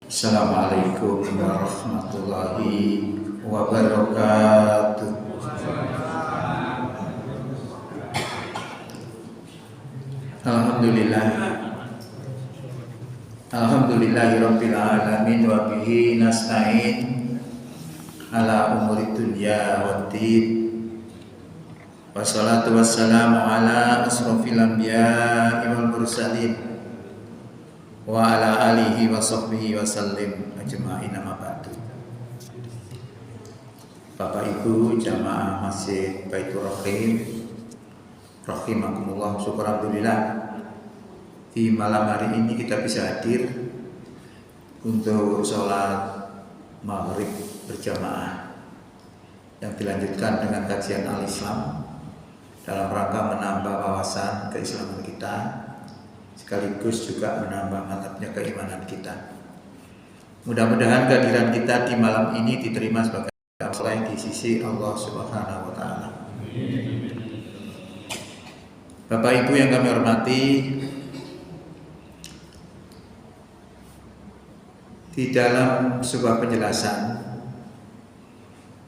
Assalamualaikum warahmatullahi wabarakatuh. Alhamdulillah. Alhamdulillahirabbil alamin wa bihi nasta'in ala umuri dunya waddin. Wassalatu wassalamu ala asrofil anbiya'i wal mursalin wa ala alihi wa sahbihi wa sallim ajma'in, amma ba'du. Bapak Ibu jamaah Masjid Baitur Rahim rahimakumullah, syukur alhamdulillah di malam hari ini kita bisa hadir untuk sholat maghrib berjamaah yang dilanjutkan dengan kajian al-Islam dalam rangka menambah wawasan keislaman kita, sekaligus juga menambah mantapnya keimanan kita. Mudah-mudahan kehadiran kita di malam ini diterima sebagai amal di sisi Allah Subhanahu wa taala. Bapak Ibu yang kami hormati, di dalam sebuah penjelasan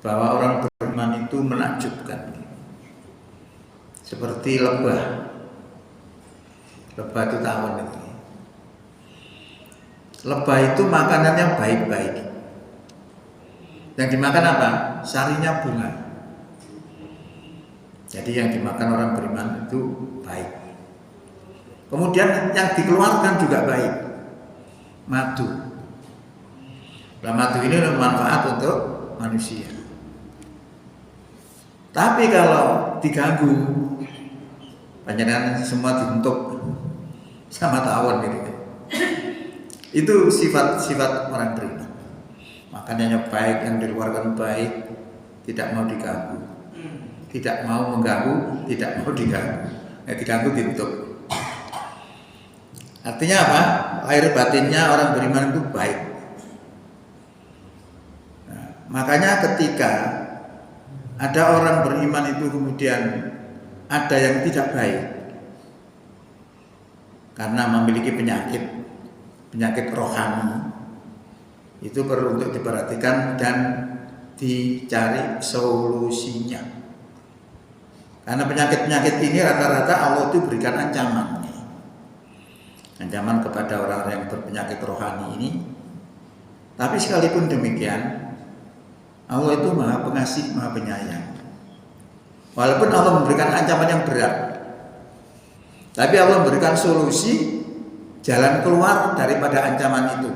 bahwa orang beriman itu menakjubkan, seperti lebah. Lebah itu tawon itu. Lebah itu makanannya baik-baik. Yang dimakan apa? Sarinya bunga. Jadi yang dimakan orang beriman itu baik. Kemudian yang dikeluarkan juga baik. Madu. Nah, madu ini bermanfaat untuk manusia. Tapi kalau diganggu, panjenengan semua dibentuk sama tawon gitu. Itu sifat-sifat orang beriman. Makanannya baik, yang dikeluarkan baik, tidak mau diganggu, tidak mau mengganggu, tidak mau diganggu. Diganggu dibentuk. Artinya apa? Lahir batinnya orang beriman itu baik. Nah, makanya ketika ada orang beriman itu kemudian ada yang tidak baik karena memiliki penyakit rohani, itu perlu untuk diperhatikan dan dicari solusinya. Karena penyakit-penyakit ini rata-rata Allah itu berikan ancaman kepada orang-orang yang berpenyakit rohani ini. Tapi sekalipun demikian, Allah itu Maha Pengasih, Maha Penyayang. Walaupun Allah memberikan ancaman yang berat, tapi Allah memberikan solusi, jalan keluar daripada ancaman itu,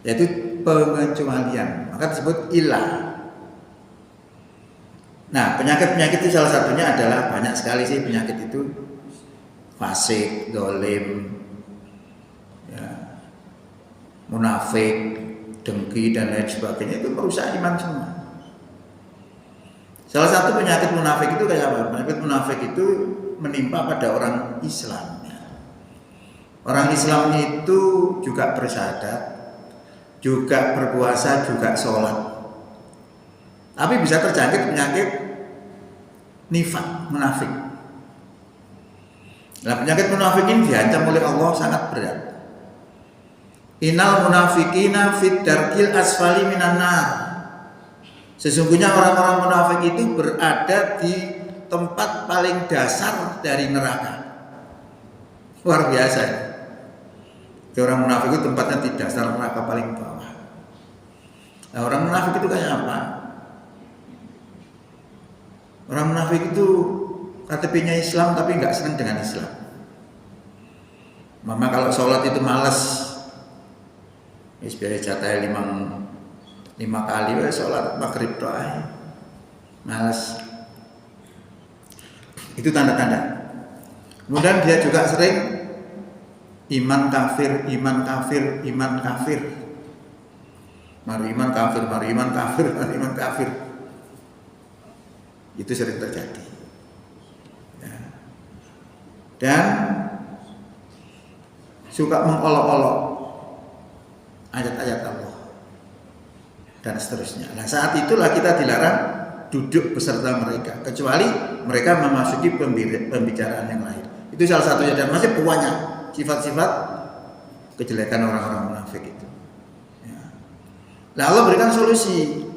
yaitu pengecualian. Maka disebut ilah. Nah, penyakit-penyakit itu salah satunya adalah, banyak sekali sih penyakit itu, fasik, dolim, ya, munafik, dengki dan lain sebagainya. Itu merusak iman semua. Salah satu penyakit munafik itu kayak apa? Penyakit munafik itu menimpa pada orang Islam. Orang Islam itu juga bersyahadat, juga berpuasa, juga sholat, tapi bisa terjangkit penyakit nifaq, munafik. Nah, penyakit munafik ini diancam oleh Allah sangat berat. Innal munafiqina fid darkil asfali minan nar. Sesungguhnya orang-orang munafik itu berada di tempat paling dasar dari neraka. Luar biasa. Orang munafik itu tempatnya di dasar neraka paling bawah. Nah, orang munafik itu kayak apa? Orang munafik itu KTP-nya Islam tapi nggak senang dengan Islam. Mama kalau sholat itu malas. Biasa jatah 5 kali sholat maghrib doa, malas. Itu tanda-tanda. Kemudian dia juga sering iman kafir, iman kafir, iman kafir. Mari iman kafir, mari iman kafir, mari iman kafir. Itu sering terjadi. Ya. Dan suka mengolok-olok ayat-ayat Allah dan seterusnya. Nah, saat itulah kita dilarang duduk beserta mereka, kecuali mereka memasuki pembicaraan yang lain. Itu salah satunya, dan masih banyak sifat-sifat kejelekan orang-orang munafik itu. Ya. Nah, Allah berikan solusi.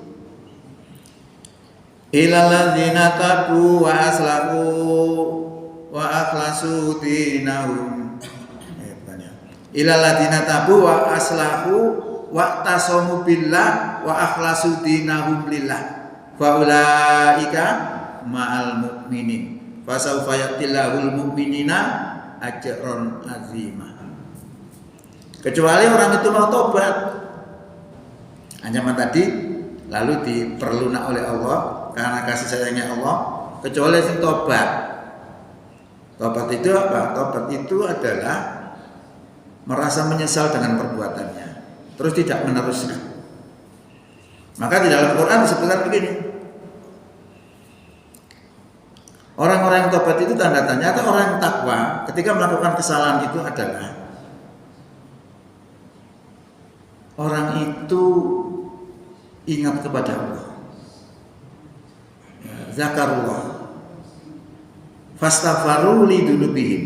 Ilal ladzina tabu wa aslahu wa akhlasu dinahum. Ilal ladzina tabu wa aslahu wa tasamu billah wa akhlasu dinahum lillah. Fa ulaika ma'al mu'minin. Fa sawfa ya'tillahul mu'minina ajran azima. Kecuali orang itu mau tobat. Ancaman tadi lalu diperlunak oleh Allah karena kasih sayangnya Allah, kecuali sing tobat. Tobat itu apa? Tobat itu adalah merasa menyesal dengan perbuatannya, terus tidak meneruskan. Maka di dalam Quran disebutkan begini. Orang-orang yang tobat itu tanda-tanya atau orang yang takwa ketika melakukan kesalahan itu adalah orang itu ingat kepada Allah, zakarullah, fastaghfaru li dzunubihim.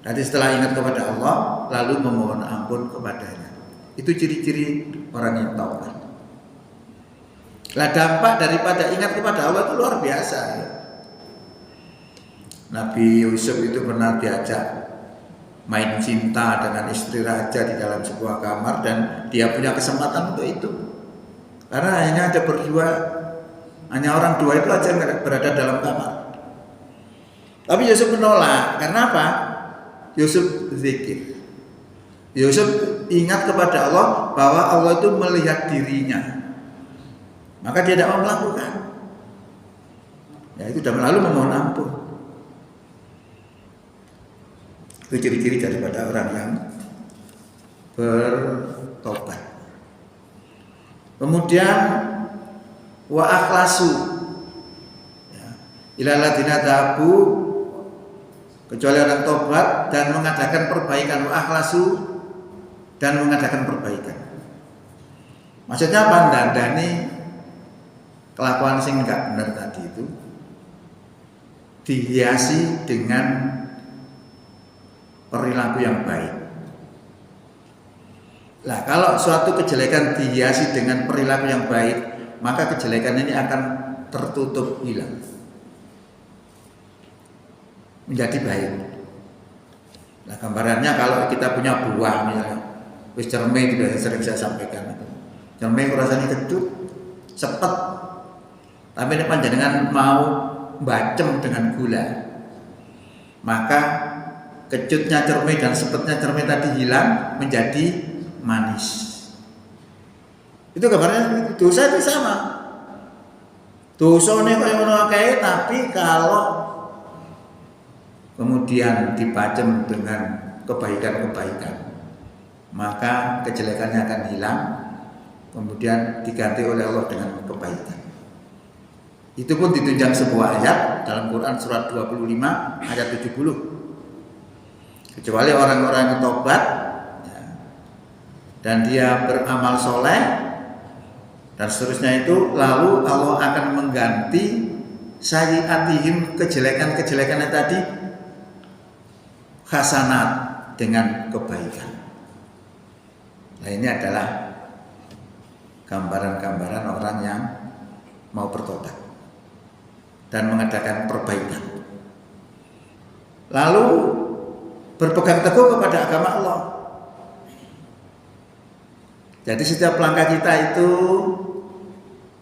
Jadi setelah ingat kepada Allah lalu memohon ampun kepadanya. Itu ciri-ciri orang yang taubat. Lah dampak daripada ingat kepada Allah itu luar biasa ya. Nabi Yusuf itu pernah diajak main cinta dengan istri raja di dalam sebuah kamar dan dia punya kesempatan untuk itu. Karena hanya ada berdua, hanya orang dua itu aja yang berada dalam kamar. Tapi Yusuf menolak. Karena apa? Yusuf zikir. Yusuf ingat kepada Allah bahwa Allah itu melihat dirinya. Maka dia tidak mau melakukan. Ya itu sudah lalu memohon ampun. Itu ciri-ciri daripada orang yang bertobat. Kemudian wa akhlasu, ilal ladzina tabu, kecuali orang tobat dan mengadakan perbaikan. Wa akhlasu, dan mengadakan perbaikan. Maksudnya apa? Dandani kelakuan sing enggak benar tadi itu dihiasi dengan perilaku yang baik. Nah, kalau suatu kejelekan dihiasi dengan perilaku yang baik, maka kejelekan ini akan tertutup hilang, menjadi baik. Nah, gambarannya kalau kita punya buah misalnya, wis cermai tidak sering saya sampaikan itu. Cermai rasanya kecut, sepet. Tapi ini panjenengan mau bacem dengan gula, maka kecutnya cermai dan sepetnya cermai tadi hilang menjadi manis. Itu gambarnya dosa itu sama. Dosa ini kayak ngono akeh, tapi kalau kemudian dipacem dengan kebaikan-kebaikan, maka kejelekannya akan hilang, kemudian diganti oleh Allah dengan kebaikan. Itu pun ditunjang sebuah ayat dalam Quran surat 25 ayat 70. Kecuali orang-orang yang tobat ya, dan dia beramal soleh dan seterusnya itu, lalu Allah akan mengganti sayyiatihim, kejelekan-kejelekannya tadi, hasanat, dengan kebaikan. Nah, ini adalah gambaran-gambaran orang yang mau bertobat dan mengadakan perbaikan. Lalu berpegang teguh kepada agama Allah. Jadi setiap langkah kita itu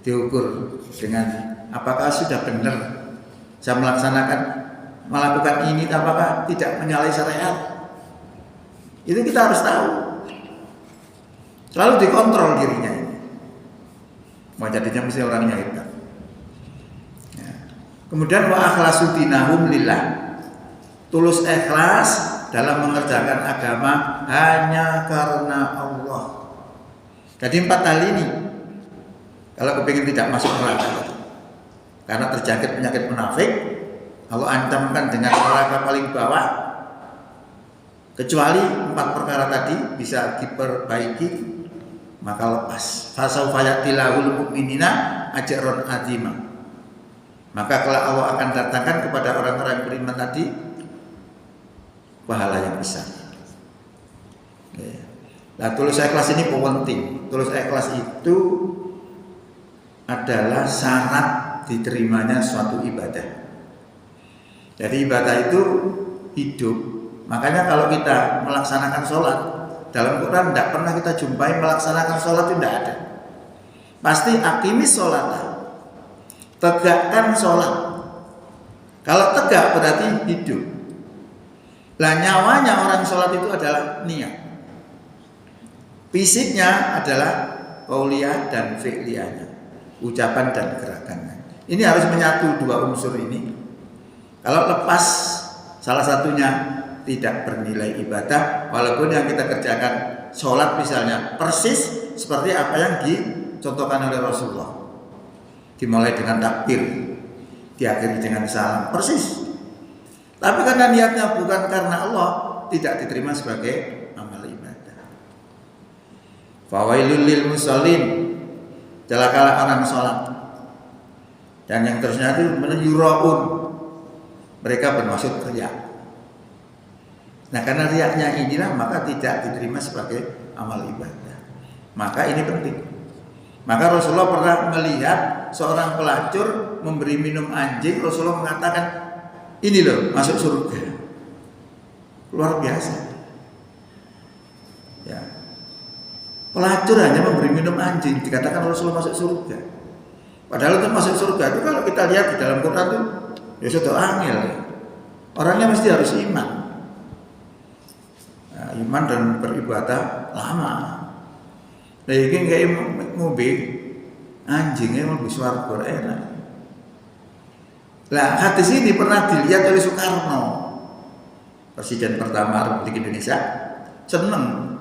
diukur dengan apakah sudah benar saya melakukan ini, apakah tidak menyalahi syariat. Itu kita harus tahu. Selalu dikontrol dirinya ini. Mau jadinya mesti orangnya hebat. Ya. Kemudian wa akhlasu dinahum lillah. Tulus ikhlas dalam mengerjakan agama hanya karena Allah. Jadi 4 hal ini kalau kepingin tidak masuk neraka karena terjangkit penyakit munafik, Allah ancamkan dengan neraka paling bawah. Kecuali 4 perkara tadi bisa diperbaiki, maka lepas. Fasaufa ya'tilahul mu'minina ajran azima. Maka kalau Allah akan datangkan kepada orang-orang yang beriman tadi pahala yang besar. Nah, tulus ikhlas ini penting. Tulus ikhlas itu adalah syarat diterimanya suatu ibadah. Jadi ibadah itu hidup. Makanya kalau kita melaksanakan sholat, dalam Quran tidak pernah kita jumpai melaksanakan sholat itu tidak ada. Pasti aqimis sholat, tegakkan sholat. Kalau tegak berarti hidup. Lah nyawanya orang sholat itu adalah niat. Fisiknya adalah qauliyah dan fi'liyahnya, ucapan dan gerakannya. Ini harus menyatu dua unsur ini. Kalau lepas salah satunya tidak bernilai ibadah, walaupun yang kita kerjakan sholat misalnya persis seperti apa yang dicontohkan oleh Rasulullah. Dimulai dengan takbir, diakhiri dengan salam, persis. Tapi karena niatnya bukan karena Allah, tidak diterima sebagai amal ibadah. Fawailul lil musallin, celakalah orang sholat. Dan yang terusnya itu menunjuraun, mereka bermaksud riya. Nah karena riyanya inilah maka tidak diterima sebagai amal ibadah. Maka ini penting. Maka Rasulullah pernah melihat seorang pelacur memberi minum anjing. Rasulullah mengatakan, ini loh masuk surga. Luar biasa. Ya. Pelacur hanya memberi minum anjing, dikatakan Rasulullah masuk surga. Padahal itu masuk surga itu kalau kita lihat di dalam Quran itu ya sudah angel. Orangnya mesti harus iman. Nah, iman dan beribadah lama. Nah ini kayak ngombe anjingnya mau suara enak. Nah hadis ini pernah dilihat oleh Soekarno, Presiden pertama Republik Indonesia, senang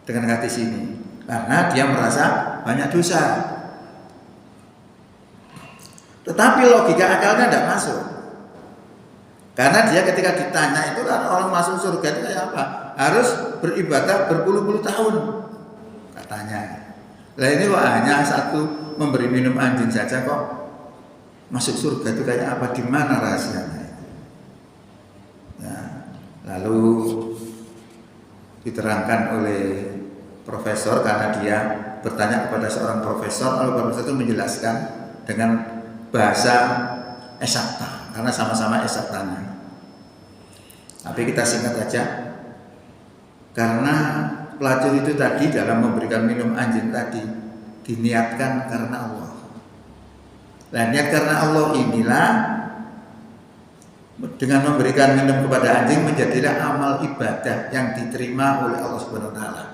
dengan hadis ini karena dia merasa banyak dosa. Tetapi logika akalnya tidak masuk. Karena dia ketika ditanya itu kan orang masuk surga itu kayak apa? Harus beribadah berpuluh-puluh tahun katanya. Nah ini kok hanya satu memberi minum anjing saja kok masuk surga itu kayak apa? Di mana rahasianya? Ya, lalu diterangkan oleh profesor karena dia bertanya kepada seorang profesor, lalu profesor itu menjelaskan dengan bahasa eksakta karena sama-sama eksaktanya. Tapi kita singkat aja, karena pelacur itu tadi dalam memberikan minum anjing tadi diniatkan karena Allah. Nah, niat karena Allah inilah dengan memberikan minum kepada anjing menjadilah amal ibadah yang diterima oleh Allah Subhanahu wa taala.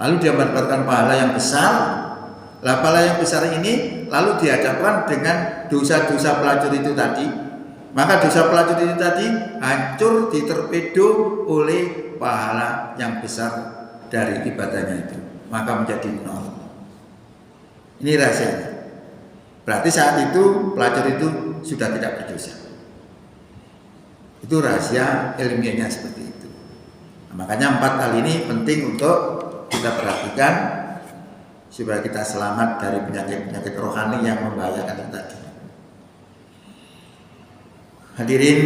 Lalu dia mendapatkan pahala yang besar. Lah pahala yang besar ini lalu dihadapkan dengan dosa-dosa pelacur itu tadi. Maka dosa pelacur itu tadi hancur diterpedo oleh pahala yang besar dari ibadahnya itu. Maka menjadi nol. Ini rahasianya. Berarti saat itu pelacur itu sudah tidak berdosa. Itu rahasia ilmiahnya seperti itu. Nah, makanya 4 hal ini penting untuk kita perhatikan supaya kita selamat dari penyakit-penyakit rohani yang membahayakan kita tadi. Hadirin